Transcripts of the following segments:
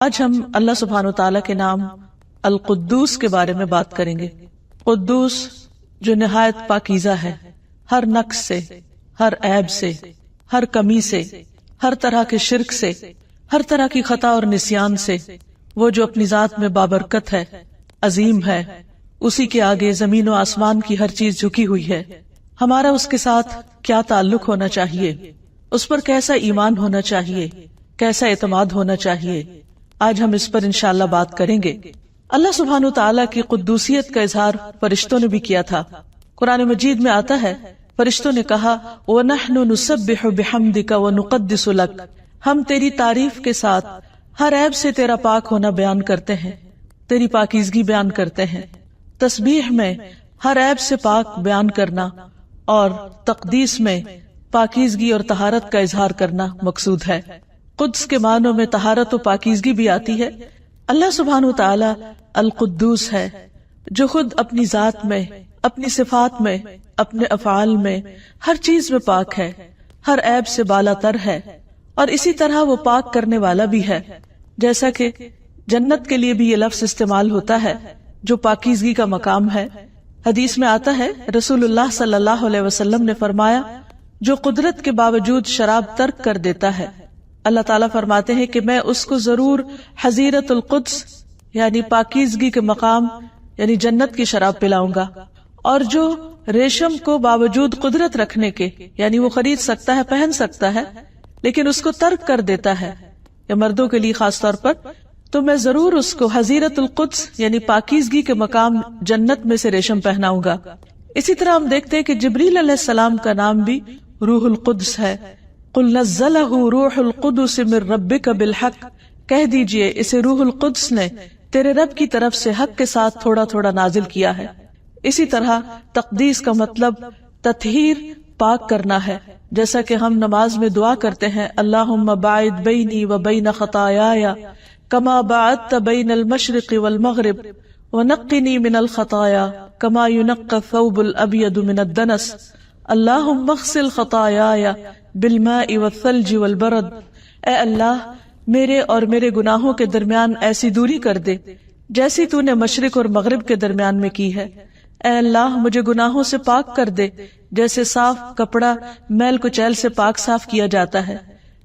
آج ہم اللہ سبحانہ و تعالیٰ کے نام القدوس کے بارے میں بات کریں گے۔ قدوس جو نہایت پاکیزہ ہے، ہر نقص سے، ہر عیب سے، ہر کمی سے، ہر طرح کے شرک سے، ہر طرح کی خطا اور نسیان سے، وہ جو اپنی ذات میں بابرکت ہے، عظیم ہے، اسی کے آگے زمین و آسمان کی ہر چیز جھکی ہوئی ہے۔ ہمارا اس کے ساتھ کیا تعلق ہونا چاہیے، اس پر کیسا ایمان ہونا چاہیے، کیسا اعتماد ہونا چاہیے، آج ہم اس پر انشاءاللہ بات کریں گے۔ اللہ سبحانہ وتعالیٰ کی قدوسیت کا اظہار فرشتوں نے بھی کیا تھا۔ قرآن مجید میں آتا ہے، فرشتوں نے کہا وَنَحْنُ نُسَبِّحُ بِحَمْدِكَ وَنُقَدِّسُ لَكَ، ہم تیری تعریف کے ساتھ ہر عیب سے تیرا پاک ہونا بیان کرتے ہیں، تیری پاکیزگی بیان کرتے ہیں۔ تسبیح میں ہر عیب سے پاک بیان کرنا اور تقدیس میں پاکیزگی اور طہارت کا اظہار کرنا مقصود ہے۔ قدس کے معنوں میں طہارت و پاکیزگی بھی آتی ہے۔ اللہ سبحانہ وتعالی القدوس ہے، جو خود اپنی ذات میں، اپنی صفات میں، اپنے افعال میں، ہر چیز میں پاک ہے، ہر عیب سے بالا تر ہے، اور اسی طرح وہ پاک کرنے والا بھی ہے۔ جیسا کہ جنت کے لیے بھی یہ لفظ استعمال ہوتا ہے جو پاکیزگی کا مقام ہے۔ حدیث میں آتا ہے، رسول اللہ صلی اللہ علیہ وسلم نے فرمایا، جو قدرت کے باوجود شراب ترک کر دیتا ہے، اللہ تعالیٰ فرماتے ہیں کہ میں اس کو ضرور حضیرت القدس یعنی پاکیزگی کے مقام یعنی جنت کی شراب پلاؤں گا۔ اور جو ریشم کو باوجود قدرت رکھنے کے یعنی وہ خرید سکتا ہے، پہن سکتا ہے، لیکن اس کو ترک کر دیتا ہے، یا مردوں کے لیے خاص طور پر، تو میں ضرور اس کو حضیرت القدس یعنی پاکیزگی کے مقام جنت میں سے ریشم پہناؤں گا۔ اسی طرح ہم دیکھتے ہیں کہ جبریل علیہ السلام کا نام بھی روح القدس ہے۔ قل نزلہ روح القدس من ربک بالحق، کہہ دیجئے اسے روح القدس نے تیرے رب کی طرف سے حق کے ساتھ تھوڑا تھوڑا نازل کیا ہے۔ اسی طرح تقدیس کا مطلب تطہیر، پاک کرنا ہے، جیسا کہ ہم نماز میں دعا کرتے ہیں، اللہم باعد بینی و بین خطایای کما باعدت بین المشرق والمغرب ونقنی من الخطایا کما ینقی الثوب الابیض من الدنس اللہم اغسل خطایای بالماء والثلج والبرد، اے اللہ میرے اور میرے گناہوں کے درمیان ایسی دوری کر دے جیسی تو نے مشرق اور مغرب کے درمیان میں کی ہے۔ اے اللہ مجھے گناہوں سے پاک کر دے جیسے صاف کپڑا میل کچیل سے پاک صاف کیا جاتا ہے۔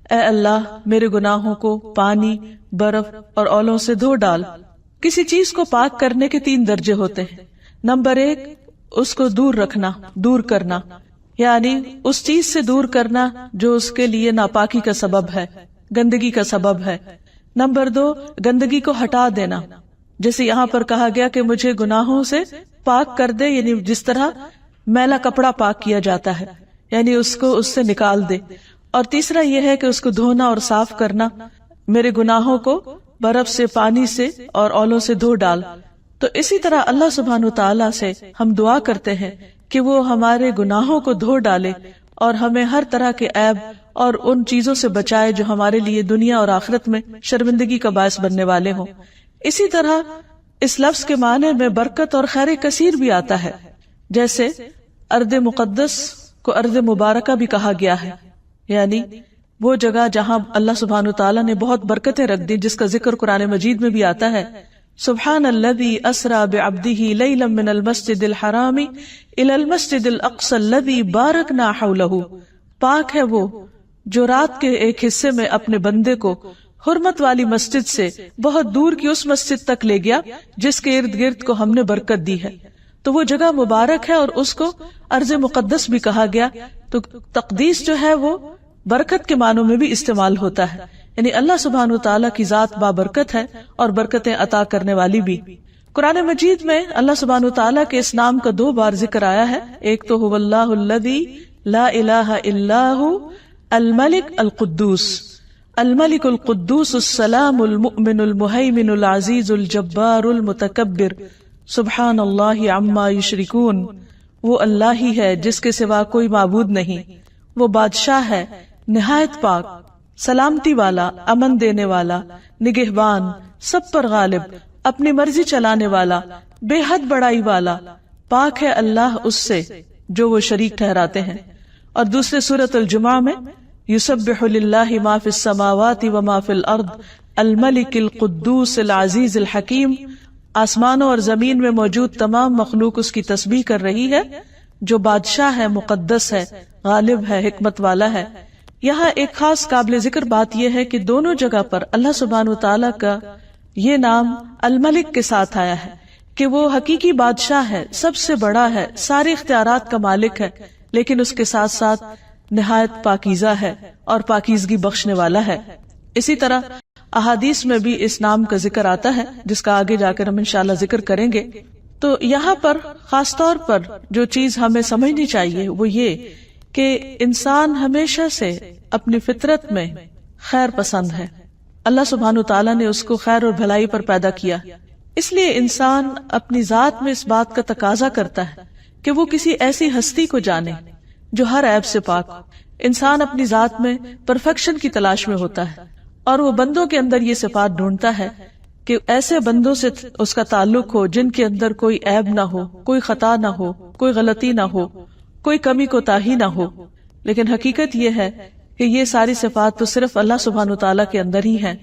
اے اللہ میرے گناہوں کو پانی، برف اور اولوں سے دھو ڈال۔ کسی چیز کو پاک کرنے کے 3 درجے ہوتے ہیں۔ نمبر 1، اس کو دور رکھنا، دور کرنا، یعنی اس چیز سے دور کرنا جو اس کے لیے ناپاکی کا سبب ہے، گندگی کا سبب ہے۔ نمبر 2، گندگی کو ہٹا دینا، جیسے یہاں پر کہا گیا کہ مجھے گناہوں سے پاک کر دے، یعنی جس طرح میلا کپڑا پاک کیا جاتا ہے، یعنی اس کو اس سے نکال دے۔ اور تیسرا یہ ہے کہ اس کو دھونا اور صاف کرنا، میرے گناہوں کو برف سے، پانی سے اور اولوں سے دھو ڈال۔ تو اسی طرح اللہ سبحانہ وتعالیٰ سے ہم دعا کرتے ہیں کہ وہ ہمارے گناہوں کو دھو ڈالے اور ہمیں ہر طرح کے عیب اور ان چیزوں سے بچائے جو ہمارے لیے دنیا اور آخرت میں شرمندگی کا باعث بننے والے ہوں۔ اسی طرح اس لفظ کے معنی میں برکت اور خیر کثیر بھی آتا ہے، جیسے ارض مقدس کو ارض مبارکہ بھی کہا گیا ہے، یعنی وہ جگہ جہاں اللہ سبحانہ وتعالیٰ نے بہت برکتیں رکھ دی، جس کا ذکر قرآن مجید میں بھی آتا ہے، سبحان الذی اسرا بعبدہ لیلا من المسجد الحرام الی المسجد الاقصی الذی بارکنا حولہ، پاک ہے وہ جو رات کے ایک حصے میں اپنے بندے کو حرمت والی مسجد سے بہت دور کی اس مسجد تک لے گیا جس کے ارد گرد کو ہم نے برکت دی ہے۔ تو وہ جگہ مبارک ہے اور اس کو ارض مقدس بھی کہا گیا۔ تو تقدیس جو ہے وہ برکت کے معنوں میں بھی استعمال ہوتا ہے، یعنی اللہ سبحانہ وتعالیٰ کی ذات بابرکت ہے اور برکتیں عطا کرنے والی بھی۔ قرآن مجید میں اللہ سبحانہ وتعالیٰ کے اس نام کا 2 بار ذکر آیا ہے، ایک تو هو اللہ الذی لا الہ الا هو الملک القدوس، الملک القدوس السلام المؤمن المہیمن العزیز الجبار المتکبر سبحان اللہ عما یشرکون، وہ اللہ ہی ہے جس کے سوا کوئی معبود نہیں، وہ بادشاہ ہے نہایت پاک، سلامتی والا، امن دینے والا، نگہبان، سب پر غالب، اپنی مرضی چلانے والا، بے حد بڑائی والا، پاک ہے اللہ اس سے جو وہ شریک ٹھہراتے ہیں۔ اور دوسرے سورۃ الجمعہ میں یسبح للہ ما فی السماوات وما فی الارض الملک القدوس العزیز الحکیم، آسمانوں اور زمین میں موجود تمام مخلوق اس کی تسبیح کر رہی ہے، جو بادشاہ ہے، مقدس ہے، غالب ہے، حکمت والا ہے۔ یہاں ایک خاص قابل ذکر بات یہ ہے کہ دونوں جگہ پر اللہ سبحانہ وتعالی کا یہ نام الملک کے ساتھ آیا ہے کہ وہ حقیقی بادشاہ ہے، سب سے بڑا ہے، سارے اختیارات کا مالک ہے، لیکن اس کے ساتھ ساتھ نہایت پاکیزہ ہے اور پاکیزگی بخشنے والا ہے۔ اسی طرح احادیث میں بھی اس نام کا ذکر آتا ہے، جس کا آگے جا کر ہم انشاءاللہ ذکر کریں گے۔ تو یہاں پر خاص طور پر جو چیز ہمیں سمجھنی چاہیے وہ یہ کہ انسان ہمیشہ سے اپنی فطرت میں خیر پسند ہے۔ اللہ سبحانہ تعالیٰ نے اس کو خیر اور بھلائی پر پیدا کیا، اس لیے انسان اپنی ذات میں اس بات کا تقاضا کرتا ہے کہ وہ کسی ایسی ہستی کو جانے جو ہر عیب سے پاک ہو۔ انسان اپنی ذات میں پرفیکشن کی تلاش میں ہوتا ہے اور وہ بندوں کے اندر یہ صفات ڈھونڈتا ہے کہ ایسے بندوں سے اس کا تعلق ہو جن کے اندر کوئی عیب نہ ہو، کوئی خطا نہ ہو، کوئی غلطی نہ ہو، کوئی کمی کوتاہی نہ ہو۔ لیکن حقیقت یہ ہے کہ یہ ساری صفات تو صرف اللہ سبحانہ تعالیٰ کے اندر ہی ہیں۔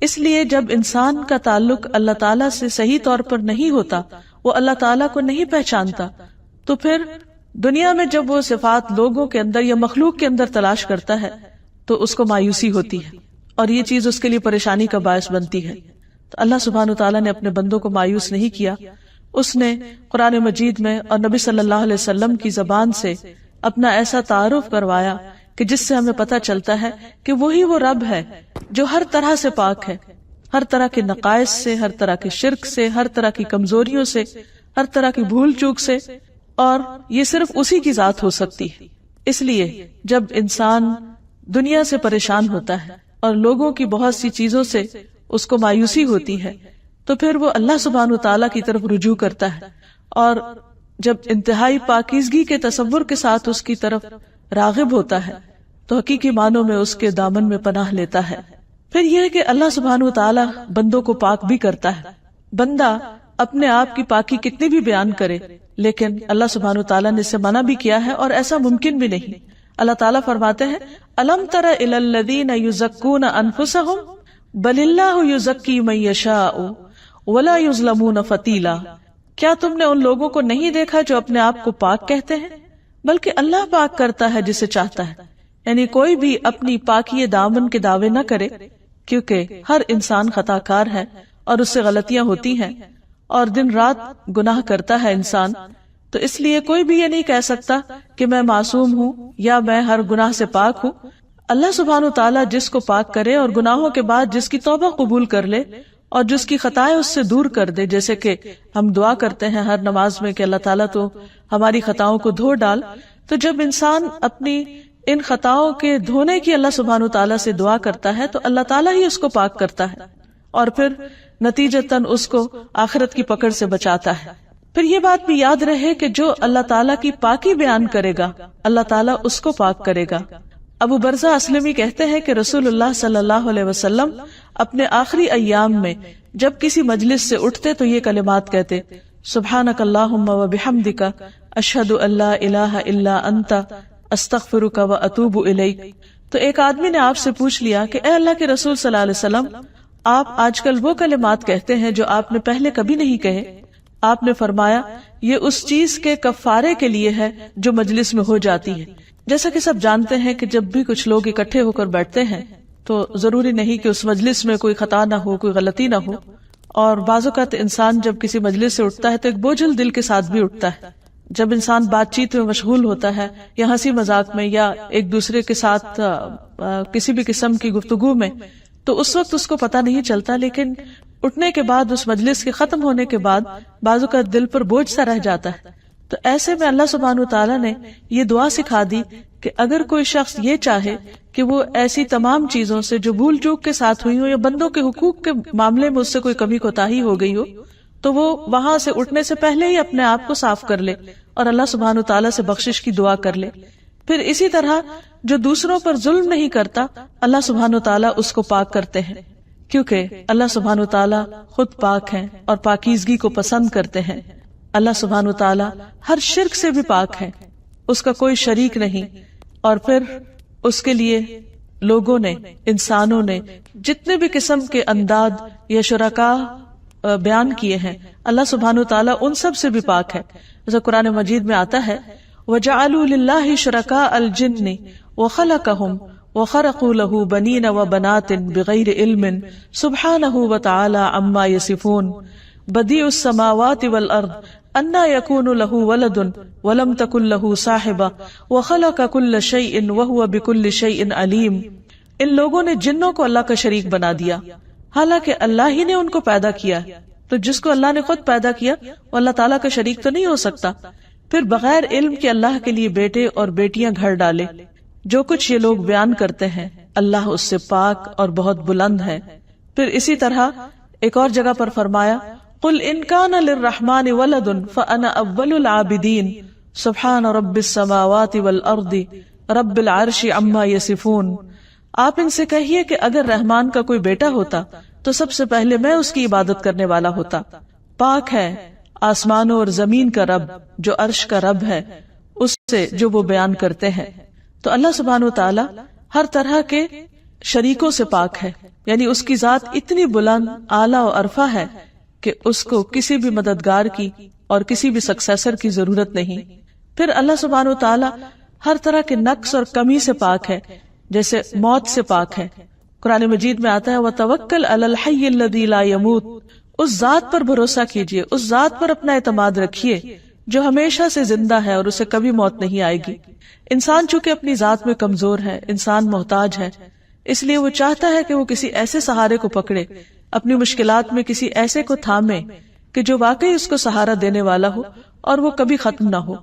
اس لیے جب انسان کا تعلق اللہ تعالیٰ سے صحیح طور پر نہیں ہوتا، وہ اللہ تعالیٰ کو نہیں پہچانتا، تو پھر دنیا میں جب وہ صفات لوگوں کے اندر یا مخلوق کے اندر تلاش کرتا ہے تو اس کو مایوسی ہوتی ہے اور یہ چیز اس کے لیے پریشانی کا باعث بنتی ہے۔ تو اللہ سبحانہ تعالیٰ نے اپنے بندوں کو مایوس نہیں کیا، اس نے قرآن مجید میں اور نبی صلی اللہ علیہ وسلم کی زبان سے اپنا ایسا تعارف کروایا کہ جس سے ہمیں پتہ چلتا ہے کہ وہی وہ رب ہے جو ہر طرح سے پاک ہے، ہر طرح کے نقائص سے، ہر طرح کے شرک سے، ہر طرح کی کمزوریوں سے، ہر طرح کی بھول چوک سے، اور یہ صرف اسی کی ذات ہو سکتی ہے۔ اس لیے جب انسان دنیا سے پریشان ہوتا ہے اور لوگوں کی بہت سی چیزوں سے اس کو مایوسی ہوتی ہے تو پھر وہ اللہ سبحانہ تعالیٰ کی طرف رجوع کرتا ہے، اور جب انتہائی پاکیزگی کے تصور کے ساتھ اس کی طرف راغب ہوتا ہے تو حقیقی معنوں میں اس کے دامن میں پناہ لیتا ہے۔ پھر یہ کہ اللہ سبحانہ تعالیٰ بندوں کو پاک بھی کرتا ہے۔ بندہ اپنے آپ کی پاکی کتنی بھی بیان کرے لیکن اللہ سبحانہ تعالیٰ نے اسے منع بھی کیا ہے، اور ایسا ممکن بھی نہیں۔ اللہ تعالیٰ فرماتے ہیں أَلَمْ تَرَ إِلَى الَّذِينَ يُزَكُّونَ أَنفُسَهُمْ بَلِ اللَّهُ يُزَكِّي مَن يَشَاءُ وَلَا يُظْلَمُونَ فَتِيلًا۔ کیا تم نے ان لوگوں کو نہیں دیکھا جو اپنے آپ کو پاک کہتے ہیں؟ بلکہ اللہ پاک کرتا ہے جسے چاہتا ہے۔ یعنی کوئی بھی اپنی پاکی دامن کے دعوے نہ کرے، کیونکہ ہر انسان خطا کار ہے اور اس سے غلطیاں ہوتی ہیں اور دن رات گناہ کرتا ہے انسان، تو اس لیے کوئی بھی یہ نہیں کہہ سکتا کہ میں معصوم ہوں یا میں ہر گناہ سے پاک ہوں۔ اللہ سبحانہ تعالیٰ جس کو پاک کرے اور گناہوں کے بعد جس کی توبہ قبول کر لے اور جس کی خطائیں اس سے دور کر دے، جیسے کہ ہم دعا کرتے ہیں ہر نماز میں کہ اللہ تعالیٰ تو ہماری خطاؤں کو دھو ڈال، تو جب انسان اپنی ان خطاؤں کے دھونے کی اللہ سبحانہ تعالیٰ سے دعا کرتا ہے تو اللہ تعالیٰ ہی اس کو پاک کرتا ہے اور پھر نتیجتاً اس کو آخرت کی پکڑ سے بچاتا ہے۔ پھر یہ بات بھی یاد رہے کہ جو اللہ تعالیٰ کی پاکی بیان کرے گا اللہ تعالیٰ اس کو پاک کرے گا۔ ابو برزہ اسلمی کہتے ہیں کہ رسول اللہ صلی اللہ علیہ وسلم اپنے آخری ایام میں جب کسی مجلس سے اٹھتے تو یہ کلمات کہتے، سبحانک اللہم و بحمدک اشہد ان لا الہ الا انت استغفرک و اتوب الیک۔ تو ایک آدمی نے آپ سے پوچھ لیا کہ اے اللہ کے رسول صلی اللہ علیہ وسلم، آپ آج کل وہ کلمات کہتے ہیں جو آپ نے پہلے کبھی نہیں کہے۔ آپ نے فرمایا یہ اس چیز کے کفارے کے لیے ہے جو مجلس میں ہو جاتی ہے۔ جیسا کہ سب جانتے ہیں کہ جب بھی کچھ لوگ اکٹھے ہو کر بیٹھتے ہیں تو ضروری نہیں کہ اس مجلس میں کوئی خطا نہ ہو، کوئی غلطی نہ ہو، اور بعض اوقات انسان جب کسی مجلس سے اٹھتا ہے تو ایک بوجھل دل کے ساتھ بھی اٹھتا ہے۔ جب انسان بات چیت میں مشغول ہوتا ہے یا ہنسی مذاق میں یا ایک دوسرے کے ساتھ کسی بھی قسم کی گفتگو میں، تو اس وقت اس کو پتہ نہیں چلتا، لیکن اٹھنے کے بعد اس مجلس کے ختم ہونے کے بعد بعض اوقات دل پر بوجھ سا رہ جاتا ہے۔ تو ایسے میں اللہ سبحانہ تعالیٰ نے یہ دعا سکھا دی کہ اگر کوئی شخص یہ چاہے کہ وہ ایسی تمام چیزوں سے جو بھول چوک کے ساتھ ہوئی ہو یا بندوں کے حقوق کے معاملے میں اس سے کوئی کمی کوتاہی ہو گئی ہو، تو وہ وہاں سے اٹھنے سے پہلے ہی اپنے آپ کو صاف کر لے اور اللہ سبحانہ تعالیٰ سے بخشش کی دعا کر لے۔ پھر اسی طرح جو دوسروں پر ظلم نہیں کرتا اللہ سبحانہ تعالیٰ اس کو پاک کرتے ہیں، کیونکہ اللہ سبحانہ تعالیٰ خود پاک ہیں اور پاکیزگی کو پسند کرتے ہیں۔ اللہ سبحانہ تعالیٰ ہر شرک سے بھی پاک ہے، اس کا کوئی شریک نہیں، اور پھر اس کے لیے لوگوں نے، انسانوں نے جتنے بھی قسم کے انداد یا شرکا بیان کیے ہیں، اللہ سبحانہ وتعالیٰ ان سب سے بھی پاک ہے. جیسے قرآن مجید میں آتا ہے وَجَعَلُوا لِلَّهِ شُرَكَاءَ الْجِنِّ وَخَلَقَهُمْ وَخَرَقُوا لَهُ بَنِينَ وَبَنَاتٍ بِغَيْرِ عِلْمٍ سُبْحَانَهُ وَتَعَالَى عَمَّا يَصِفُونَ بَدِيعُ السَّمَاوَاتِ وَالْأَرْضِ أَنَّىٰ يَكُونُ لَهُ وَلَدٌ وَلَمْ تَكُن لَهُ صَاحِبَةٌ وَخَلَقَ كُلَّ شَيْءٍ وَهُوَ بِكُلِّ شَيْءٍ عَلِيمٌ. ان لوگوں نے جنوں کو اللہ کا شریک بنا دیا، حالانکہ اللہ ہی نے ان کو پیدا کیا. تو جس کو اللہ نے خود پیدا کیا وہ اللہ تعالیٰ کا شریک تو نہیں ہو سکتا. پھر بغیر علم کے اللہ کے لیے بیٹے اور بیٹیاں گھر ڈالے. جو کچھ یہ لوگ بیان کرتے ہیں اللہ اس سے پاک اور بہت بلند ہے. پھر اسی طرح ایک اور جگہ پر فرمایا قُلْ إِنْ كَانَ لِلرَّحْمَنِ وَلَدٌ فَأَنَا أَوَّلُ الْعَابِدِينَ سُبْحَانَ رَبِّ السَّمَاوَاتِ وَالْأَرْضِ رَبِّ الْعَرْشِ عَمَّا يَصِفُونَ. آپ ان سے کہیے کہ اگر رحمان کا کوئی بیٹا ہوتا تو سب سے پہلے میں اس کی عبادت کرنے والا ہوتا. پاک ہے آسمانوں اور زمین کا رب جو عرش کا رب ہے اس سے جو وہ بیان کرتے ہیں. تو اللہ سبحانہ وتعالی ہر طرح کے شریکوں سے پاک ہے، یعنی اس کی ذات اتنی بلند اعلیٰ و عرفہ ہے کہ اس کو کسی بھی مددگار کی اور کسی بھی سکسیسر کی ضرورت نہیں. پھر اللہ سبحانہ وتعالی ہر طرح کے نقص اور کمی سے پاک ہے، جیسے موت سے پاک ہے. قرآن مجید میں آتا ہے وَتَوَكَّلْ عَلَى الْحَيِّ الَّذِي لَا يَمُوتُ. اس ذات پر بھروسہ کیجئے، اس ذات پر اپنا اعتماد رکھیے جو ہمیشہ سے زندہ ہے اور اسے کبھی موت نہیں آئے گی. انسان چونکہ اپنی ذات میں کمزور ہے، انسان محتاج ہے، اس لیے وہ چاہتا ہے کہ وہ کسی ایسے سہارے کو پکڑے، اپنی مشکلات میں کسی ایسے کو تھامے کہ جو واقعی اس کو سہارا دینے والا ہو اور وہ کبھی ختم نہ ہو.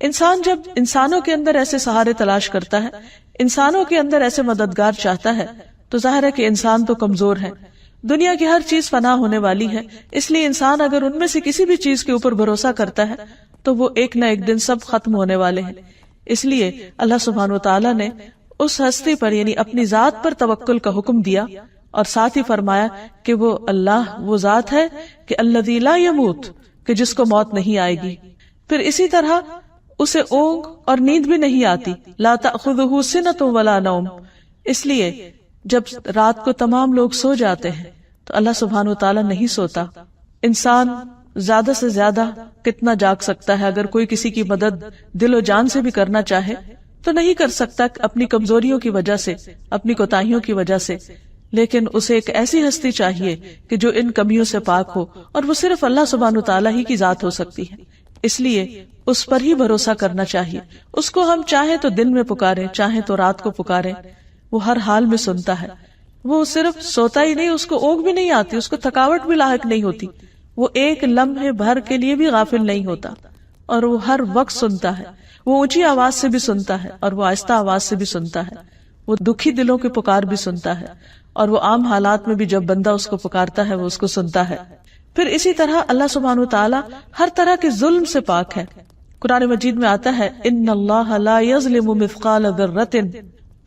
انسان جب انسانوں کے اندر ایسے سہارے تلاش کرتا ہے، انسانوں کے اندر ایسے مددگار چاہتا ہے، تو ظاہر ہے کہ انسان تو کمزور ہے. دنیا کی ہر چیز فنا ہونے والی ہے، اس لیے انسان اگر ان میں سے کسی بھی چیز کے اوپر بھروسہ کرتا ہے تو وہ ایک نہ ایک دن سب ختم ہونے والے ہیں. اس لیے اللہ سبحانہ وتعالی نے اس ہستی پر یعنی اپنی ذات پر توکل کا حکم دیا اور ساتھ ہی فرمایا کہ وہ اللہ وہ ذات ہے کہ الذی لا یموت، کہ جس کو موت نہیں آئے گی. پھر اسی طرح اسے اونگ اور نیند بھی نہیں آتی، لا تأخذہ سنۃ ولا نوم. اس لیے جب رات کو تمام لوگ سو جاتے ہیں تو اللہ سبحانہ وتعالی نہیں سوتا. انسان زیادہ سے زیادہ کتنا جاگ سکتا ہے؟ اگر کوئی کسی کی مدد دل و جان سے بھی کرنا چاہے تو نہیں کر سکتا اپنی کمزوریوں کی وجہ سے، اپنی کوتاہیوں کی وجہ سے. لیکن اسے ایک ایسی ہستی چاہیے کہ جو ان کمیوں سے پاک ہو، اور وہ صرف اللہ سبحانہ وتعالی ہی کی ذات ہو سکتی ہے. اس لیے اس پر ہی بھروسہ کرنا چاہیے. اس کو ہم چاہیں تو دن میں پکاریں، چاہیں تو رات کو پکاریں، وہ ہر حال میں سنتا ہے. وہ صرف سوتا ہی نہیں، اس کو اونگ بھی نہیں آتی، اس کو تھکاوٹ بھی لاحق نہیں ہوتی. وہ ایک لمحے بھر کے لیے بھی غافل نہیں ہوتا اور وہ ہر وقت سنتا ہے. وہ اونچی آواز سے بھی سنتا ہے اور وہ آہستہ آواز سے بھی سنتا ہے. وہ دکھی دلوں کی پکار بھی سنتا ہے اور وہ عام حالات میں بھی جب بندہ اس کو پکارتا ہے وہ اس کو سنتا ہے. پھر اسی طرح اللہ سبحانہ وتعالی ہر طرح کے ظلم سے پاک ہے. قرآن مجید میں آتا ہے ان اللہ لا یظلم مثقال ذرۃ.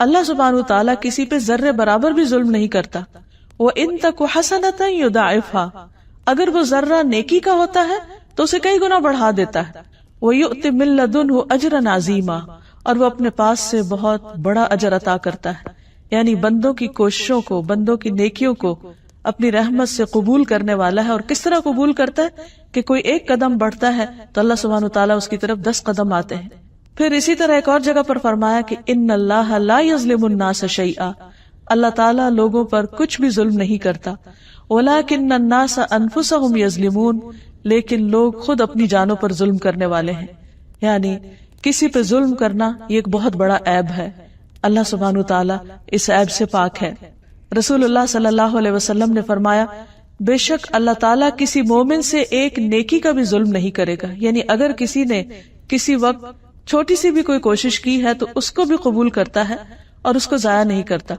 اللہ سبحانہ وتعالی کسی پہ ذرے برابر بھی ظلم نہیں کرتا. وَإِن تَكُ حَسَنَةً يُضَاعِفْهَا. اگر وہ ذرہ نیکی کا ہوتا ہے تو اسے کئی گنا بڑھا دیتا ہے. وَيُؤْتِ مِن لَّدُنْهُ أَجْرًا عَظِيمًا. اور وہ اپنے پاس سے بہت بڑا اجر عطا کرتا ہے. یعنی بندوں کی کوششوں کو، بندوں کی نیکیوں کو اپنی رحمت سے قبول کرنے والا ہے. اور کس طرح قبول کرتا ہے کہ کوئی ایک قدم بڑھتا ہے تو اللہ سبحانہ وتعالیٰ اس کی طرف 10 قدم آتے ہیں. پھر اسی طرح ایک اور جگہ پر فرمایا کہ ان اللہ لا یظلم الناس شیئا. اللہ تعالیٰ لوگوں پر کچھ بھی ظلم نہیں کرتا. ولکن الناس انفسهم یظلمون. لیکن لوگ خود اپنی جانوں پر ظلم کرنے والے ہیں. یعنی کسی پہ ظلم کرنا یہ ایک بہت بڑا عیب ہے. اللہ سبحانہ وتعالیٰ اس عیب سے پاک ہے. رسول اللہ صلی اللہ علیہ وسلم نے فرمایا بے شک اللہ تعالیٰ کسی مومن سے ایک نیکی کا بھی ظلم نہیں کرے گا. یعنی اگر کسی نے کسی وقت چھوٹی سی بھی کوئی کوشش کی ہے تو اس کو بھی قبول کرتا ہے اور اس کو ضائع نہیں کرتا.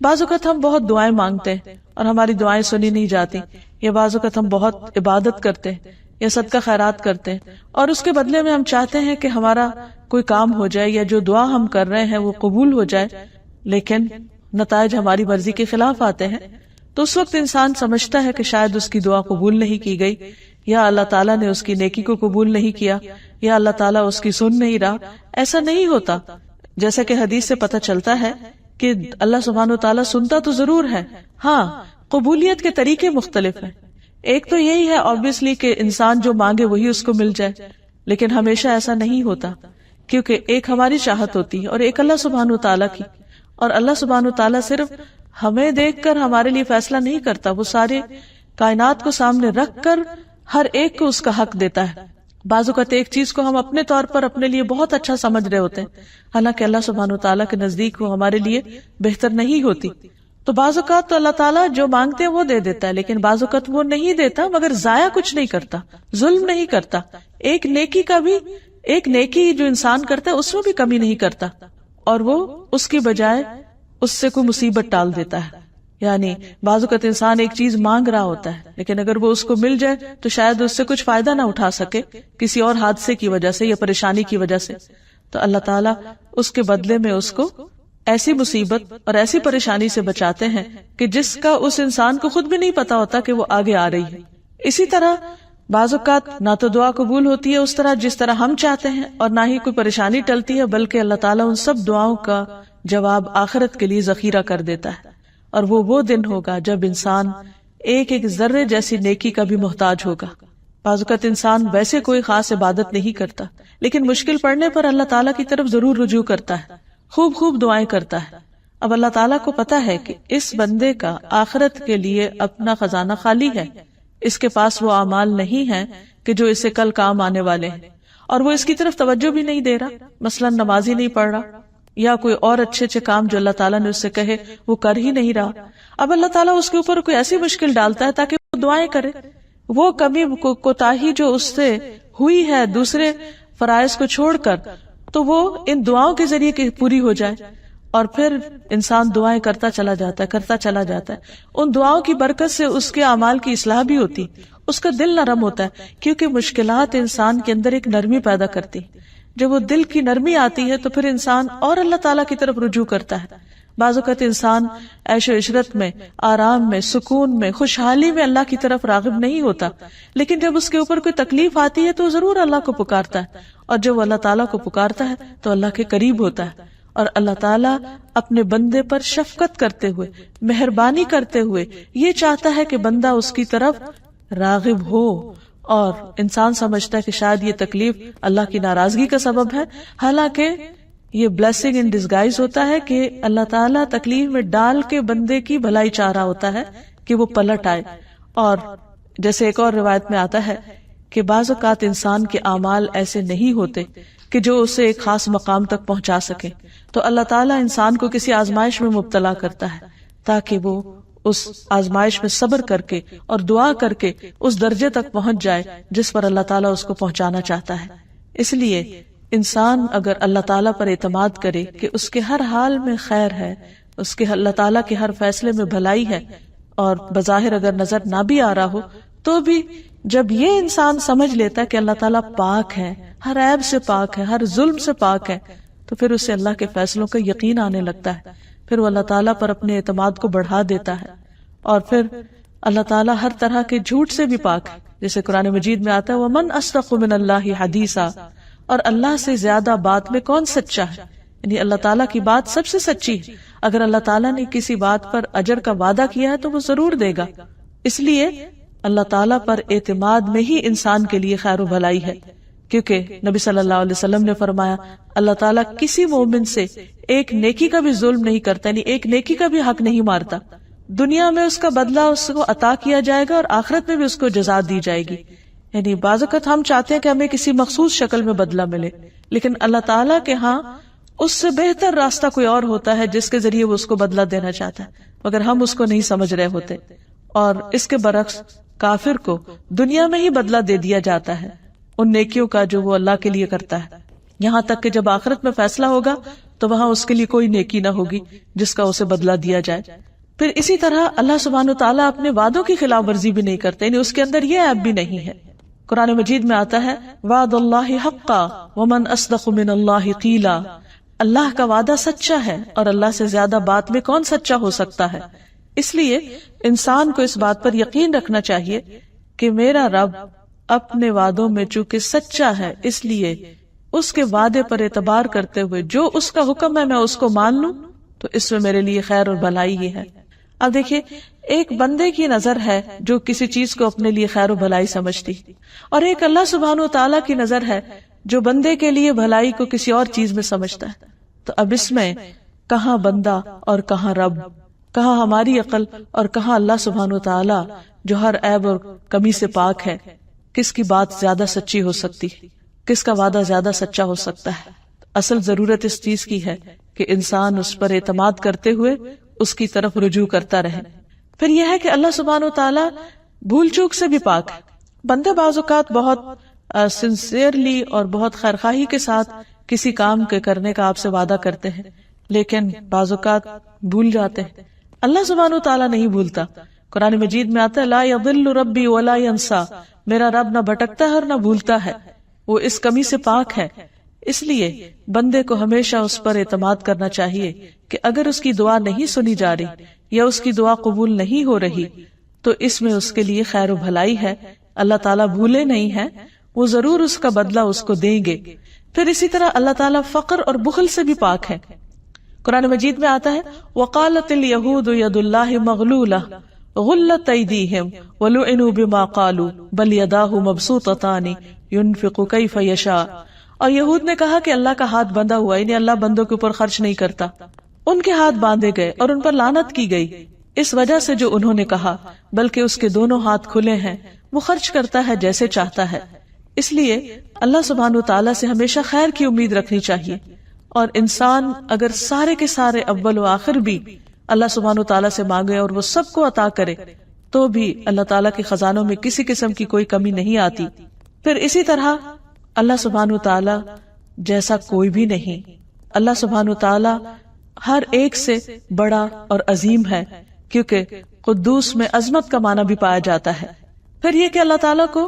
بعض اوقات ہم بہت دعائیں مانگتے ہیں اور ہماری دعائیں سنی نہیں جاتی، یا بعض اوقات ہم بہت عبادت کرتے ہیں یا صدقہ خیرات کرتے ہیں اور اس کے بدلے میں ہم چاہتے ہیں کہ ہمارا کوئی کام ہو جائے یا جو دعا ہم کر رہے ہیں وہ قبول ہو جائے، لیکن نتائج ہماری مرضی کے خلاف آتے ہیں. تو اس وقت انسان سمجھتا ہے کہ شاید اس کی دعا قبول نہیں کی گئی، یا اللہ تعالیٰ نے اس کی نیکی کو قبول نہیں کیا، یا اللہ تعالیٰ اس کی سن نہیں رہا. ایسا نہیں ہوتا. جیسا کہ حدیث سے پتہ چلتا ہے کہ اللہ سبحانہ وتعالیٰ سنتا تو ضرور ہے، ہاں قبولیت کے طریقے مختلف ہیں. ایک تو یہی ہے obviously کہ انسان جو مانگے وہی اس کو مل جائے، لیکن ہمیشہ ایسا نہیں ہوتا، کیونکہ ایک ہماری چاہت ہوتی ہے اور ایک اللہ سبحانہ وتعالیٰ کی. اور اللہ سبحانہ وتعالیٰ صرف ہمیں دیکھ کر ہمارے لیے فیصلہ نہیں کرتا، وہ سارے کائنات کو سامنے رکھ کر ہر ایک کو اس کا حق دیتا ہے. بعض اوقات ایک چیز کو ہم اپنے طور پر اپنے لیے بہت اچھا سمجھ رہے ہوتے ہیں، حالانکہ اللہ سبحانہ وتعالیٰ کے نزدیک وہ ہمارے لیے بہتر نہیں ہوتی. تو بعض اوقات تو اللہ تعالیٰ جو مانگتے ہیں وہ دے دیتا ہے، لیکن بعض اوقات وہ نہیں دیتا مگر ضائع کچھ نہیں کرتا، ظلم نہیں کرتا. ایک نیکی جو انسان کرتا ہے اس میں بھی کمی نہیں کرتا، اور وہ اس کی بجائے اس سے کوئی مصیبت ٹال دیتا ہے. یعنی بعض اوقات انسان ایک چیز مانگ رہا ہوتا ہے، لیکن اگر وہ اس کو مل جائے تو شاید اس سے کچھ فائدہ نہ اٹھا سکے کسی اور حادثے کی وجہ سے یا پریشانی کی وجہ سے. تو اللہ تعالیٰ اس کے بدلے میں اس کو ایسی مصیبت اور ایسی پریشانی سے بچاتے ہیں کہ جس کا اس انسان کو خود بھی نہیں پتا ہوتا کہ وہ آگے آ رہی ہے. اسی طرح بعض اوقات نہ تو دعا قبول ہوتی ہے اس طرح جس طرح ہم چاہتے ہیں، اور نہ ہی کوئی پریشانی ٹلتی ہے، بلکہ اللہ تعالیٰ ان سب دعاؤں کا جواب آخرت کے لیے ذخیرہ کر دیتا ہے. اور وہ دن ہوگا جب انسان ایک ایک ذرے جیسی نیکی کا بھی محتاج ہوگا. بعض اوقات انسان ویسے کوئی خاص عبادت نہیں کرتا، لیکن مشکل پڑنے پر اللہ تعالیٰ کی طرف ضرور رجوع کرتا ہے، خوب دعائیں کرتا ہے. اب اللہ تعالیٰ کو پتا ہے کہ اس بندے کا آخرت کے لیے اپنا خزانہ خالی ہے، اس کے پاس وہ اعمال نہیں ہیں کہ جو اسے کل کام آنے والے ہیں، اور وہ اس کی طرف توجہ بھی نہیں دے رہا، مثلا نماز ہی نہیں پڑھ رہا یا کوئی اور اچھے کام جو اللہ تعالیٰ نے اس سے کہے وہ کر ہی نہیں رہا. اب اللہ تعالیٰ اس کے اوپر کوئی ایسی مشکل ڈالتا ہے تاکہ وہ دعائیں کرے، وہ کمی کوتاہی جو اس سے ہوئی ہے دوسرے فرائض کو چھوڑ کر، تو وہ ان دعاؤں کے ذریعے پوری ہو جائے. اور پھر انسان دعائیں کرتا چلا جاتا ہے. ان دعاؤں کی برکت سے اس کے اعمال کی اصلاح بھی ہوتی، اس کا دل نرم ہوتا ہے، کیونکہ مشکلات انسان کے اندر ایک نرمی پیدا کرتی. جب وہ دل کی نرمی آتی ہے تو پھر انسان اور اللہ تعالیٰ کی طرف رجوع کرتا ہے. بعض اوقات انسان عیش و عشرت میں، آرام میں، سکون میں، خوشحالی میں اللہ کی طرف راغب نہیں ہوتا، لیکن جب اس کے اوپر کوئی تکلیف آتی ہے تو ضرور اللہ کو پکارتا ہے، اور جب وہ اللہ تعالیٰ کو پکارتا ہے تو اللہ کے قریب ہوتا ہے. اور اللہ تعالیٰ اپنے بندے پر شفقت کرتے ہوئے، مہربانی کرتے ہوئے یہ چاہتا ہے کہ بندہ اس کی طرف راغب ہو. اور انسان سمجھتا ہے کہ شاید یہ تکلیف اللہ کی ناراضگی کا سبب ہے، حالانکہ یہ بلیسنگ ان ڈسگائز ہوتا ہے کہ اللہ تعالیٰ تکلیف میں ڈال کے بندے کی بھلائی چاہ رہا ہوتا ہے کہ وہ پلٹ آئے. اور جیسے ایک اور روایت میں آتا ہے کہ بعض اوقات انسان کے اعمال ایسے نہیں ہوتے کہ جو اسے ایک خاص مقام تک پہنچا سکے، تو اللہ تعالیٰ انسان کو کسی آزمائش میں مبتلا کرتا ہے تاکہ وہ اس آزمائش میں صبر کر کے اور دعا کر کے اس درجے تک پہنچ جائے جس پر اللہ تعالیٰ اس کو پہنچانا چاہتا ہے. اس لیے انسان اگر اللہ تعالیٰ پر اعتماد کرے کہ اس کے ہر حال میں خیر ہے، اس کے اللہ تعالیٰ کے ہر فیصلے میں بھلائی ہے، اور بظاہر اگر نظر نہ بھی آ رہا ہو تو بھی جب یہ انسان سمجھ لیتا ہے کہ اللہ تعالیٰ پاک ہے، ہر عیب سے پاک ہے، ہر ظلم سے پاک ہے، تو پھر اسے اللہ کے فیصلوں کا یقین آنے لگتا ہے. پھر وہ اللہ تعالیٰ پر اپنے اعتماد کو بڑھا دیتا ہے، اور پھر اللہ تعالیٰ ہر طرح کے جھوٹ سے بھی پاک ہے. جیسے قرآن مجید میں آتا ہے وَمَنْ أَصْدَقُ مِنَ اللَّهِ حَدِيثًا، اور اللہ سے زیادہ بات میں کون سچا ہے. یعنی اللہ تعالیٰ کی بات سب سے سچی ہے. اگر اللہ تعالیٰ نے کسی بات پر اجر کا وعدہ کیا ہے تو وہ ضرور دے گا. اس لیے اللہ تعالیٰ پر اعتماد میں ہی انسان کے لیے خیر و بھلائی ہے، کیونکہ نبی صلی اللہ علیہ وسلم نے فرمایا اللہ تعالیٰ کسی مومن سے ایک نیکی کا بھی ظلم نہیں کرتا، یعنی ایک نیکی کا بھی حق نہیں مارتا. دنیا میں اس کا بدلہ اس کو عطا کیا جائے گا اور آخرت میں بھی اس کو جزا دی جائے گی. یعنی بعض اوقات ہم چاہتے ہیں کہ ہمیں کسی مخصوص شکل میں بدلہ ملے، لیکن اللہ تعالیٰ کے ہاں اس سے بہتر راستہ کوئی اور ہوتا ہے جس کے ذریعے وہ اس کو بدلہ دینا چاہتا ہے، مگر ہم اس کو نہیں سمجھ رہے ہوتے. اور اس کے برعکس کافر کو دنیا میں ہی بدلہ دے دیا جاتا ہے ان نیکیوں کا جو وہ اللہ کے لیے کرتا ہے، یہاں تک کہ جب آخرت میں فیصلہ ہوگا تو وہاں اس کے لیے کوئی نیکی نہ ہوگی جس کا اسے بدلہ دیا جائے. پھر اسی طرح اللہ سبحانہ وتعالیٰ اپنے وعدوں کی خلاف ورزی بھی نہیں کرتے، یعنی اس کے اندر یہ عیب بھی نہیں ہے. قرآن مجید میں آتا ہے وعد اللہ حقا ومن اصدق من اللہ قیلا، اللہ کا وعدہ سچا ہے اور اللہ سے زیادہ بات میں کون سچا ہو سکتا ہے. اس لیے انسان کو اس بات پر یقین رکھنا چاہیے کہ میرا رب اپنے وعدوں میں چونکہ سچا ہے، اس لیے اس کے وعدے پر اعتبار کرتے ہوئے جو اس کا حکم ہے میں اس کو مان لوں، تو اس میں میرے لیے خیر اور بھلائی ہی ہے. اب دیکھیے ایک بندے کی نظر ہے جو کسی چیز کو اپنے لیے خیر و بھلائی سمجھتی، اور ایک اللہ سبحانہ و تعالیٰ کی نظر ہے جو بندے کے لیے بھلائی کو کسی اور چیز میں سمجھتا ہے. تو اب اس میں کہاں بندہ اور کہاں رب، کہاں ہماری عقل اور کہاں اللہ سبحانہ و تعالیٰ جو ہر عیب اور کمی سے پاک ہے، کس کی بات زیادہ سچی ہو سکتی ہے، کس کا وعدہ زیادہ سچا ہو سکتا ہے. اصل ضرورت اس چیز کی ہے کہ انسان اس پر اعتماد کرتے ہوئے اس کی طرف رجوع کرتا رہے. پھر یہ ہے کہ اللہ سبحانہ و تعالیٰ بھول چوک سے بھی پاک ہے. بندے بعض اوقات بہت سنسیئرلی اور بہت خیرخواہی کے ساتھ کسی کام کے کرنے کا آپ سے وعدہ کرتے ہیں، لیکن بعض اوقات بھول جاتے ہیں. اللہ سبحانہ و تعالیٰ نہیں بھولتا. قرآن مجید میں آتا ہے لا یضل ربی ولا ینسا، میرا رب نہ بھٹکتا ہے اور نہ بھولتا ہے، وہ اس کمی سے پاک ہے. اس لیے بندے کو ہمیشہ اس پر اعتماد کرنا چاہیے کہ اگر اس کی دعا نہیں سنی جا رہی یا اس کی دعا قبول نہیں ہو رہی تو اس میں اس کے لیے خیر و بھلائی ہے. اللہ تعالیٰ بھولے نہیں ہیں، وہ ضرور اس کا بدلہ اس کو دیں گے. پھر اسی طرح اللہ تعالیٰ فقر اور بخل سے بھی پاک ہے. قرآن مجید میں آتا ہے وقالت الیہود ید اللہ مغلولہ غلت ایدیہم ولعنوا بما قالوا بل یداہ مبسوطتان ينفق کیف یشاء. اور یہود نے کہا کہ اللہ کا ہاتھ بندھا ہوا، یعنی اللہ بندوں کے اوپر خرچ نہیں کرتا. ان کے ہاتھ باندھے گئے اور ان پر لعنت کی گئی اس وجہ سے جو انہوں نے کہا، بلکہ اس کے دونوں ہاتھ کھلے ہیں، وہ خرچ کرتا ہے جیسے چاہتا ہے. اس لیے اللہ سبحانہ و تعالیٰ سے ہمیشہ خیر کی امید رکھنی چاہیے. اور انسان اگر سارے کے سارے اول و آخر بھی اللہ سبحانہ و تعالیٰ سے مانگے اور وہ سب کو عطا کرے تو بھی اللہ تعالیٰ کے خزانوں میں کسی قسم کی کوئی کمی نہیں آتی. پھر اسی طرح اللہ سبحانہ و تعالیٰ جیسا کوئی بھی نہیں. اللہ سبحانہ و تعالیٰ ہر ایک سے بڑا اور عظیم ہے، کیونکہ قدوس میں عظمت کا معنی بھی پایا جاتا ہے. پھر یہ کہ اللہ تعالیٰ کو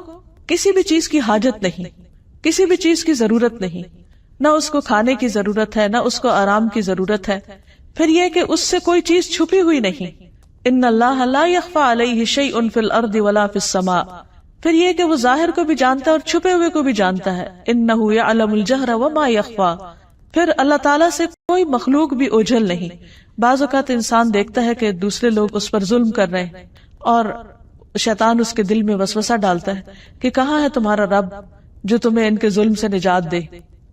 کسی بھی چیز کی حاجت نہیں، کسی بھی چیز کی ضرورت نہیں، نہ اس کو کھانے کی ضرورت ہے، نہ اس کو آرام کی ضرورت ہے. پھر یہ کہ اس سے کوئی چیز چھپی ہوئی نہیں. ان اللہ لا یخفی علیہ شیء فی الارض ولا فی السماء. پھر یہ کہ وہ ظاہر کو بھی جانتا ہے اور چھپے ہوئے کو بھی جانتا ہے. انہ یعلم الجہر وما یخفی. پھر اللہ تعالیٰ سے کوئی مخلوق بھی اوجھل نہیں. بعض اوقات انسان دیکھتا ہے کہ دوسرے لوگ اس پر ظلم کر رہے ہیں اور شیطان اس کے دل میں وسوسہ ڈالتا ہے کہ کہاں ہے تمہارا رب جو تمہیں ان کے ظلم سے نجات دے.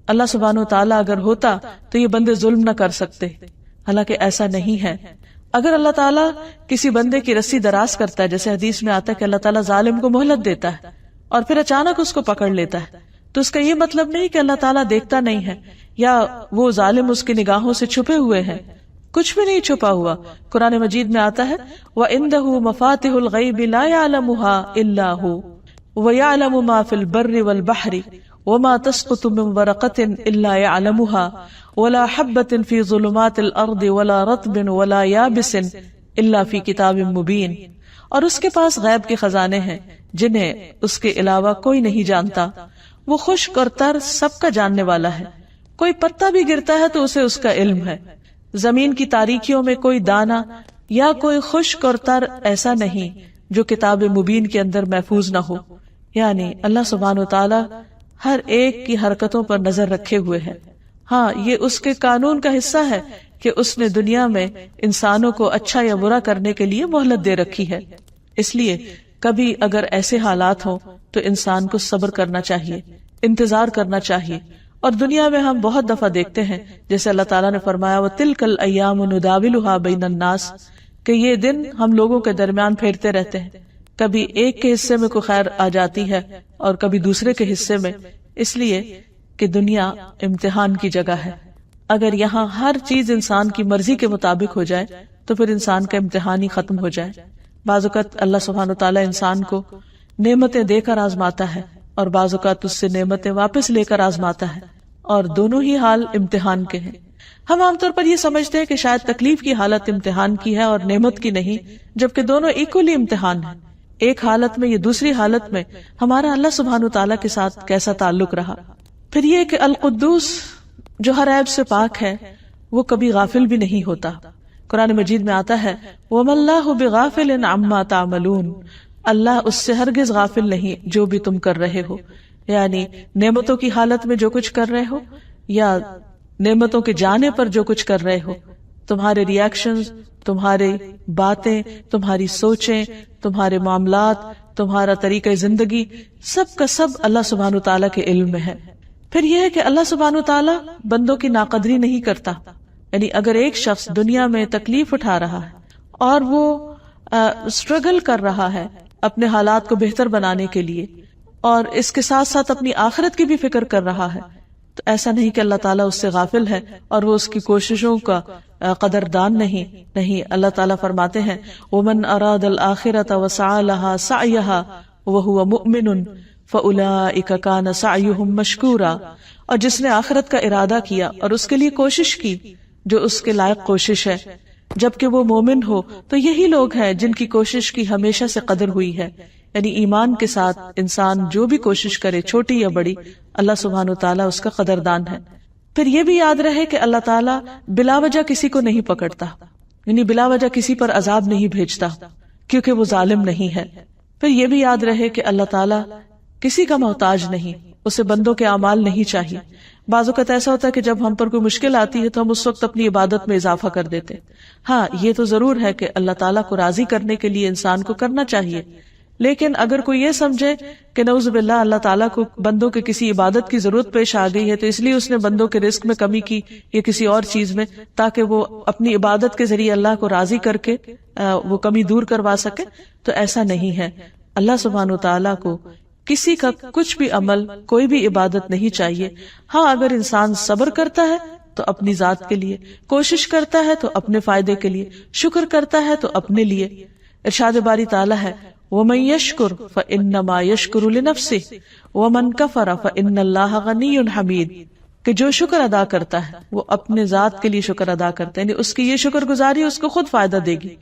اللہ سبحانہ و تعالیٰ اگر ہوتا تو یہ بندے ظلم نہ کر سکتے، حالانکہ ایسا نہیں ہے. اگر اللہ تعالیٰ کسی بندے کی رسی دراز کرتا ہے، جیسے حدیث میں آتا ہے کہ اللہ تعالیٰ ظالم کو مہلت دیتا ہے اور پھر اچانک اس کو پکڑ لیتا ہے، تو اس کا یہ مطلب نہیں کہ اللہ تعالیٰ دیکھتا نہیں ہے یا وہ ظالم اس کی نگاہوں سے چھپے ہوئے ہیں. کچھ بھی نہیں چھپا ہوا. قرآن مجید میں آتا ہے وَعِندَهُ مَفَاتِحُ الْغَيْبِ لَا يَعْلَمُهَا إِلَّا هُوَ وَيَعْلَمُ مَا فِي الْبَرِّ وَالْبَحْرِ وَمَا تَسْقُطُ مِنْ وَرَقَةٍ إِلَّا يَعْلَمُهَا وَلَا حَبَّةٍ فِي ظُلُمَاتِ الْأَرْضِ وَلَا رَطْبٍ وَلَا يَابِسٍ إِلَّا فِي كِتَابٍ مُبِينٍ. اور اس کے پاس غیب کے خزانے ہیں جنہیں اس کے علاوہ کوئی نہیں جانتا. وہ خشک اور تر سب کا جاننے والا ہے. کوئی پتا بھی گرتا ہے تو اسے اس کا علم ہے. زمین کی تاریکیوں میں کوئی دانہ یا کوئی خشک اور تر ایسا نہیں جو کتاب مبین کے اندر محفوظ نہ ہو. یعنی اللہ سبحانہ و تعالی ہر ایک کی حرکتوں پر نظر رکھے ہوئے ہے. ہاں یہ اس کے قانون کا حصہ ہے کہ اس نے دنیا میں انسانوں کو اچھا یا برا کرنے کے لیے مہلت دے رکھی ہے. اس لیے کبھی اگر ایسے حالات ہوں تو انسان کو صبر کرنا چاہیے، انتظار کرنا چاہیے. اور دنیا میں ہم بہت دفعہ دیکھتے ہیں جیسے اللہ تعالیٰ نے فرمایا وَتِلْكَ الْأَيَّامُ نُدَاوِلُهَا بَيْنَ النَّاسِ کہ یہ دن ہم لوگوں کے درمیان پھیرتے رہتے ہیں. کبھی ایک کے حصے میں کوئی خیر آ جاتی ہے اور کبھی دوسرے کے حصے میں. اس لیے کہ دنیا امتحان کی جگہ ہے. اگر یہاں ہر چیز انسان کی مرضی کے مطابق ہو جائے تو پھر انسان کا امتحان ہی ختم ہو جائے. بعض اوقات اللہ سبحانہ تعالیٰ انسان کو نعمتیں دے کر آزماتا ہے اور بعض اوقات اس سے نعمتیں واپس لے کر آزماتا ہے، اور دونوں ہی حال امتحان کے ہیں. ہم عام طور پر یہ سمجھتے ہیں کہ شاید تکلیف کی حالت امتحان کی ہے اور نعمت کی نہیں، جبکہ دونوں ایکولی امتحان ہیں. ایک حالت میں یا دوسری حالت میں ہمارا اللہ سبحانہ تعالیٰ کے ساتھ کیسا تعلق رہا. پھر یہ کہ القدوس جو ہر عیب سے پاک ہے وہ کبھی غافل بھی نہیں ہوتا. قرآن مجید میں آتا ہے وَمَا اللَّهُ بِغَافِلٍ عَمَّا تَعْمَلُونَ اللہ اس سے ہرگز غافل نہیں جو بھی تم کر رہے ہو. یعنی نعمتوں کی حالت میں جو کچھ کر رہے ہو یا نعمتوں کے جانے پر جو کچھ کر رہے ہو، تمہارے ریئیکشنز، تمہارے باتیں، تمہاری سوچیں، تمہارے معاملات، تمہارا طریقہ زندگی، سب کا سب اللہ سبحانہ وتعالیٰ کے علم میں ہے۔ پھر یہ ہے کہ اللہ سبحانہ وتعالیٰ بندوں کی ناقدری نہیں کرتا، یعنی اگر ایک شخص دنیا میں تکلیف اٹھا رہا ہے اور وہ اسٹرگل کر رہا ہے اپنے حالات کو بہتر بنانے کے لیے، اور اس کے ساتھ ساتھ اپنی آخرت کی بھی فکر کر رہا ہے، تو ایسا نہیں کہ اللہ تعالیٰ اس سے غافل ہے اور وہ اس کی کوششوں کا قدردان نہیں۔ اللہ تعالیٰ فرماتے ہیں وَمَنْ أَرَادَ الْآخِرَةَ وَسَعَى لَهَا سَعْيَهَا وَهُوَ مُؤْمِنٌ فَأُولَئِكَ كَانَ سَعْيُهُمْ مَشْكُورًا، اور جس نے آخرت کا ارادہ کیا اور اس کے لیے کوشش کی جو اس کے لائق کوشش ہے، جبکہ وہ مومن ہو، تو یہی لوگ ہیں جن کی کوشش کی ہمیشہ سے قدر ہوئی ہے۔ یعنی ایمان کے ساتھ انسان جو بھی کوشش کرے، چھوٹی یا بڑی، اللہ سبحانہ وتعالیٰ اس کا قدردان ہے۔ پھر یہ بھی یاد رہے کہ اللہ تعالیٰ بلا وجہ کسی کو نہیں پکڑتا، یعنی بلا وجہ کسی پر عذاب نہیں بھیجتا، کیونکہ وہ ظالم نہیں ہے۔ پھر یہ بھی یاد رہے کہ اللہ تعالیٰ کسی کا محتاج نہیں، اسے بندوں کے اعمال نہیں چاہیے۔ بعض اوقات ایسا ہوتا ہے کہ جب ہم پر کوئی مشکل آتی ہے تو ہم اس وقت اپنی عبادت میں اضافہ کر دیتے۔ ہاں، یہ تو ضرور ہے کہ اللہ تعالیٰ کو راضی کرنے کے لیے انسان کو کرنا چاہیے، لیکن اگر کوئی یہ سمجھے کہ نعوذ باللہ اللہ تعالیٰ کو بندوں کے کسی عبادت کی ضرورت پیش آ گئی ہے تو اس لیے اس نے بندوں کے رزق میں کمی کی یا کسی اور چیز میں، تاکہ وہ اپنی عبادت کے ذریعے اللہ کو راضی کر کے وہ کمی دور کروا سکے، تو ایسا نہیں ہے۔ اللہ سبحانہ وتعالیٰ کو کسی کا کچھ بھی عمل، کوئی بھی عبادت نہیں چاہیے۔ ہاں، اگر انسان صبر کرتا ہے تو اپنی ذات کے لیے، کوشش کرتا ہے تو اپنے فائدے کے لیے، شکر کرتا ہے تو اپنے لیے۔ ارشاد باری تعالیٰ ہے وَمَن يَشْكُرْ فَإِنَّمَا يَشْكُرُ لِنَفْسِهِ وَمَن كَفَرَ فَإِنَّ اللَّهَ غَنِيٌّ حَمِيدٌ، کہ جو شکر ادا کرتا ہے وہ اپنے ذات کے لیے شکر ادا کرتا ہے، یعنی اس کی یہ شکر گزاری اس کو خود فائدہ دے گی۔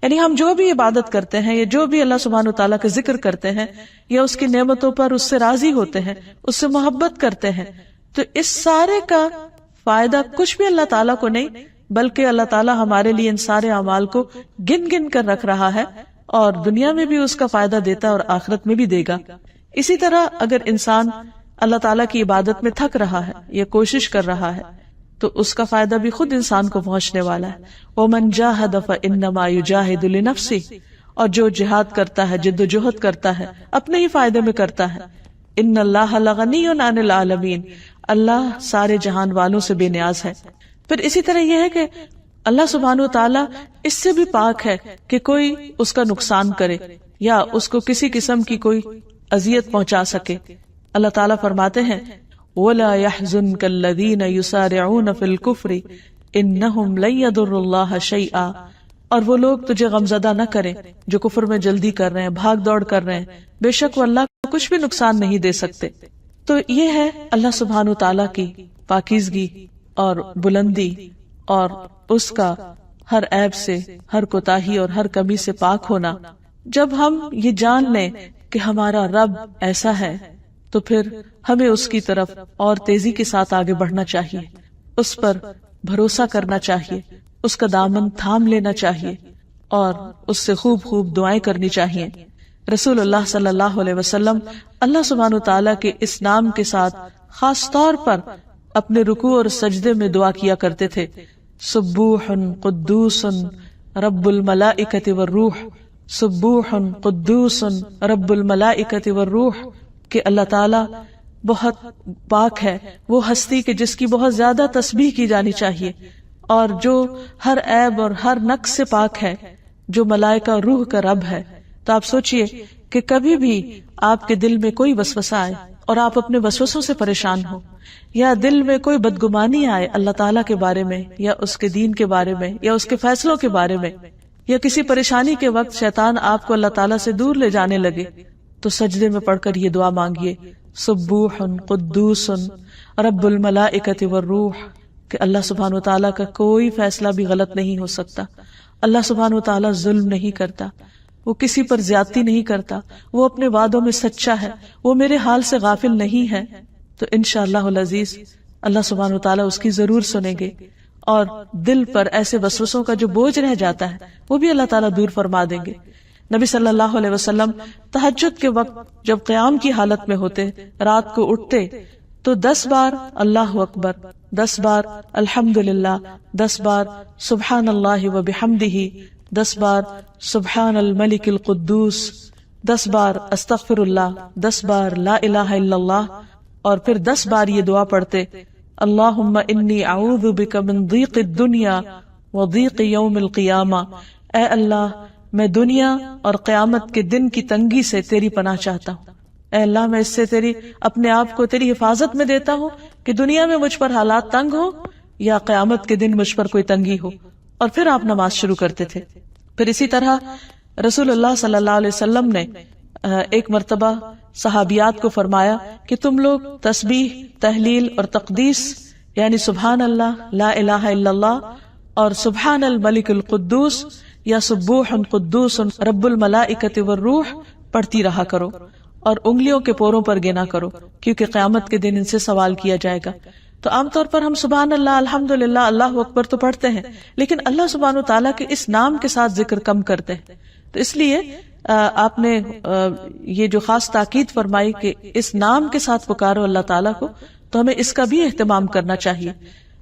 یعنی ہم جو بھی عبادت کرتے ہیں یا جو بھی اللہ سبحانہ وتعالیٰ کا ذکر کرتے ہیں یا اس کی نعمتوں پر اس سے راضی ہوتے ہیں، اس سے محبت کرتے ہیں، تو اس سارے کا فائدہ کچھ بھی اللہ تعالیٰ کو نہیں، بلکہ اللہ تعالیٰ ہمارے لیے ان سارے اعمال کو گن گن کر رکھ رہا ہے، اور دنیا میں بھی اس کا فائدہ دیتا ہے اور آخرت میں بھی دے گا۔ اسی طرح اگر انسان اللہ تعالیٰ کی عبادت میں تھک رہا ہے یا کوشش کر رہا ہے تو اس کا فائدہ بھی خود انسان کو پہنچنے والا ہے۔ وَمَن جَاهَدَ فَإِنَّمَا يُجَاهِدُ لِنَفْسِهِ، اور جو جہاد کرتا ہے، جد و جہد کرتا ہے، اپنے ہی فائدے میں کرتا ہے۔ إِنَّ اللَّهَ لَغَنِيٌّ عَنِ الْعَالَمِينَ، اللہ سارے جہان والوں سے بے نیاز ہے۔ پھر اسی طرح یہ ہے کہ اللہ سبحانہ وتعالیٰ اس سے بھی پاک ہے کہ کوئی اس کا نقصان کرے یا اس کو کسی قسم کی کوئی اذیت پہنچا سکے۔ اللہ تعالیٰ فرماتے ہیں وَلَا يَحْزُنْكَ الَّذِينَ يُسَارِعُونَ فِي الْكُفْرِ إِنَّهُمْ لَن يَضُرُّوا اللَّهَ شَيْئًا، اور وہ لوگ تجھے غمزدہ نہ کریں جو کفر میں جلدی کر رہے ہیں، بھاگ دوڑ کر رہے ہیں، بے شک وہ اللہ کو کچھ بھی نقصان نہیں دے سکتے۔ تو یہ ہے اللہ سبحانہ وتعالیٰ کی پاکیزگی اور بلندی، اور اس کا ہر عیب سے، ہر کوتاہی اور ہر کمی سے پاک ہونا۔ جب ہم یہ جان لیں کہ ہمارا رب ایسا ہے تو پھر ہمیں اس کی طرف اور تیزی کے ساتھ آگے بڑھنا چاہیے، اس پر بھروسہ کرنا چاہیے، اس کا دامن تھام لینا چاہیے اور اس سے خوب خوب دعائیں کرنی چاہیے۔ رسول اللہ صلی اللہ علیہ وسلم اللہ سبحانہ تعالیٰ کے اس نام کے ساتھ خاص طور پر اپنے رکوع اور سجدے میں دعا کیا کرتے تھے، سبوح قدوس رب الملائکۃ والروح، سبوح قدوس رب الملائکۃ والروح، کہ اللہ تعالیٰ بہت پاک ہے، وہ ہستی کہ جس کی بہت زیادہ تسبیح کی جانی چاہیے، اور جو ہر عیب اور ہر نقص سے پاک ہے، جو ملائکہ روح کا رب ہے۔ تو آپ سوچئے کہ کبھی بھی آپ کے دل میں کوئی وسوسہ آئے اور آپ اپنے وسوسوں سے پریشان ہو، یا دل میں کوئی بدگمانی آئے اللہ تعالیٰ کے بارے میں یا اس کے دین کے بارے میں یا اس کے فیصلوں کے بارے میں، یا کسی پریشانی کے وقت شیطان آپ کو اللہ تعالیٰ سے دور لے جانے لگے، تو سجدے میں پڑھ کر یہ دعا مانگیے، سبوح قدوس رب الملائکۃ والروح، کہ اللہ سبحانہ وتعالیٰ کا کوئی فیصلہ بھی غلط نہیں ہو سکتا، اللہ سبحانہ وتعالیٰ ظلم نہیں کرتا، وہ کسی پر زیادتی نہیں کرتا، وہ اپنے وعدوں میں سچا ہے، وہ میرے حال سے غافل نہیں ہے۔ تو انشاءاللہ العزیز اللہ سبحانہ وتعالیٰ اس کی ضرور سنیں گے، اور دل پر ایسے وسوسوں کا جو بوجھ رہ جاتا ہے وہ بھی اللہ تعالیٰ دور فرما دیں گے۔ نبی صلی اللہ علیہ وسلم تہجد کے وقت جب قیام کی حالت میں ہوتے، رات کو اٹھتے تو 10 بار اللہ اکبر، 10 بار الحمدللہ، 10 بار سبحان اللہ و بحمدہ، 10 بار سبحان الملک القدوس، 10 بار استغفر اللہ، 10 بار لا الہ الا اللہ، اور پھر 10 بار یہ دعا پڑھتے اللہم انی اعوذ بک من ضیق الدنیا و ضیق یوم القیامہ، اے اللہ میں دنیا اور قیامت کے دن کی تنگی سے تیری پناہ چاہتا ہوں، اے اللہ میں اس سے تیری اپنے آپ کو تیری حفاظت میں دیتا ہوں کہ دنیا میں مجھ پر حالات تنگ ہو یا قیامت کے دن مجھ پر کوئی تنگی ہو۔ اور پھر آپ نماز شروع کرتے تھے۔ پھر اسی طرح رسول اللہ صلی اللہ علیہ وسلم نے ایک مرتبہ صحابیات کو فرمایا کہ تم لوگ تسبیح، تحلیل اور تقدیس یعنی سبحان اللہ، لا الہ الا اللہ اور سبحان الملک القدوس یا سبوح قدوس رب الملائکۃ والروح پڑھتی رہا کرو، اور انگلیوں کے پوروں پر گنا کرو، کیونکہ قیامت کے دن ان سے سوال کیا جائے گا۔ تو عام طور پر ہم سبحان اللہ، الحمدللہ، اللہ اکبر تو پڑھتے ہیں، لیکن اللہ سبحانہ تعالیٰ کے اس نام کے ساتھ ذکر کم کرتے ہیں۔ تو اس لیے آپ نے یہ جو خاص تاکید فرمائی کہ اس نام کے ساتھ پکارو اللہ تعالیٰ کو، تو ہمیں اس کا بھی اہتمام کرنا چاہیے۔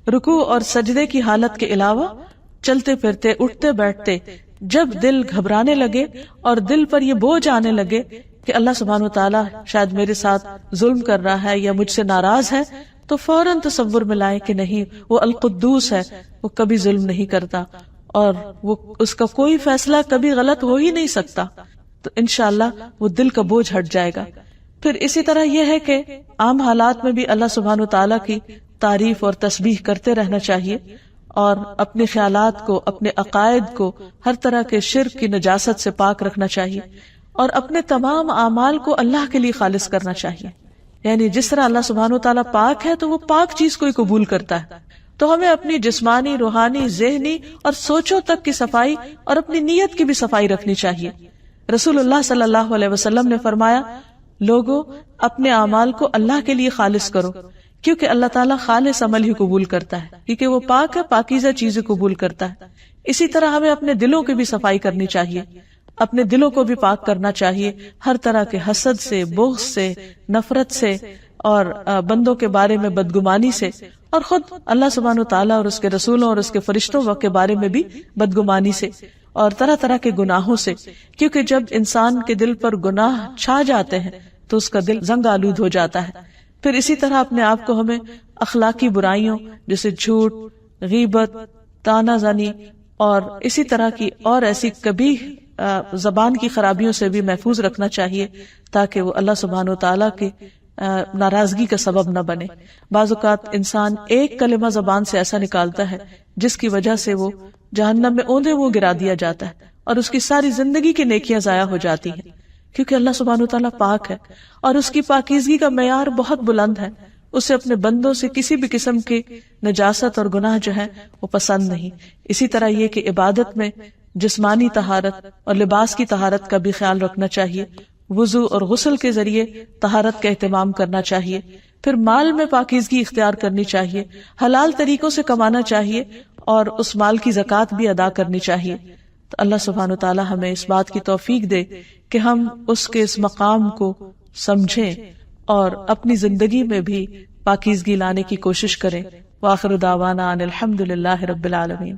رکوع اور سجدے کی حالت کے علاوہ چلتے پھرتے، اٹھتے بیٹھتے، جب دل گھبرانے لگے اور دل پر یہ بوجھ آنے لگے کہ اللہ سبحانہ وتعالیٰ شاید میرے ساتھ ظلم کر رہا ہے یا مجھ سے ناراض ہے، تو فوراً تصور میں لائے کہ نہیں، وہ القدوس ہے، وہ کبھی ظلم نہیں کرتا اور وہ اس کا کوئی فیصلہ کبھی غلط ہو ہی نہیں سکتا، تو انشاءاللہ وہ دل کا بوجھ ہٹ جائے گا۔ پھر اسی طرح یہ ہے کہ عام حالات میں بھی اللہ سبحانہ وتعالیٰ کی تعریف اور تسبیح کرتے رہنا چاہیے، اور اپنے خیالات کو، اپنے عقائد کو ہر طرح کے شرک کی نجاست سے پاک رکھنا چاہیے، اور اپنے تمام اعمال کو اللہ کے لیے خالص کرنا چاہیے۔ یعنی جس طرح اللہ سبحانہ وتعالیٰ پاک ہے تو وہ پاک چیز کو ہی قبول کرتا ہے، تو ہمیں اپنی جسمانی، روحانی، ذہنی اور سوچوں تک کی صفائی اور اپنی نیت کی بھی صفائی رکھنی چاہیے۔ رسول اللہ صلی اللہ علیہ وسلم نے فرمایا، لوگوں اپنے اعمال کو اللہ کے لیے خالص کرو، کیونکہ اللہ تعالیٰ خالص عمل ہی قبول کرتا ہے، کیونکہ وہ پاک ہے، پاکیزہ چیزیں قبول کرتا ہے۔ اسی طرح ہمیں اپنے دلوں کی بھی صفائی کرنی چاہیے، اپنے دلوں کو بھی پاک کرنا چاہیے ہر طرح کے حسد سے، بغض سے، نفرت سے، اور بندوں کے بارے میں بدگمانی سے، اور خود اللہ سبحانہ وتعالیٰ اور اس کے رسولوں اور اس کے فرشتوں کے بارے میں بھی بدگمانی سے، اور طرح طرح کے گناہوں سے، کیونکہ جب انسان کے دل پر گناہ چھا جاتے ہیں تو اس کا دل زنگ آلود ہو جاتا ہے۔ پھر اسی طرح اپنے آپ کو ہمیں اخلاقی برائیوں جیسے جھوٹ، غیبت، طعنہ زنی اور اسی طرح کی اور ایسی قبیح زبان کی خرابیوں سے بھی محفوظ رکھنا چاہیے، تاکہ وہ اللہ سبحانہ وتعالیٰ کی ناراضگی کا سبب نہ بنے۔ بعض اوقات انسان ایک کلمہ زبان سے ایسا نکالتا ہے جس کی وجہ سے وہ جہنم میں اوندے منہ گرا دیا جاتا ہے، اور اس کی ساری زندگی کی نیکیاں ضائع ہو جاتی ہیں، کیونکہ اللہ سبحانہ وتعالیٰ پاک ہے اور اس کی پاکیزگی کا معیار بہت بلند ہے۔ اسے اپنے بندوں سے کسی بھی قسم کی نجاست اور گناہ جو ہے وہ پسند نہیں۔ اسی طرح یہ کہ عبادت میں جسمانی طہارت اور لباس کی طہارت کا بھی خیال رکھنا چاہیے، وضو اور غسل کے ذریعے طہارت کا اہتمام کرنا چاہیے۔ پھر مال میں پاکیزگی اختیار کرنی چاہیے، حلال طریقوں سے کمانا چاہیے، اور اس مال کی زکوٰۃ بھی ادا کرنی چاہیے۔ تو اللہ سبحانہ وتعالی ہمیں اس بات کی توفیق دے کہ ہم اس کے اس مقام کو سمجھیں اور اپنی زندگی میں بھی پاکیزگی لانے کی کوشش کریں۔ وآخر دعوانا ان الحمد للہ رب العالمین۔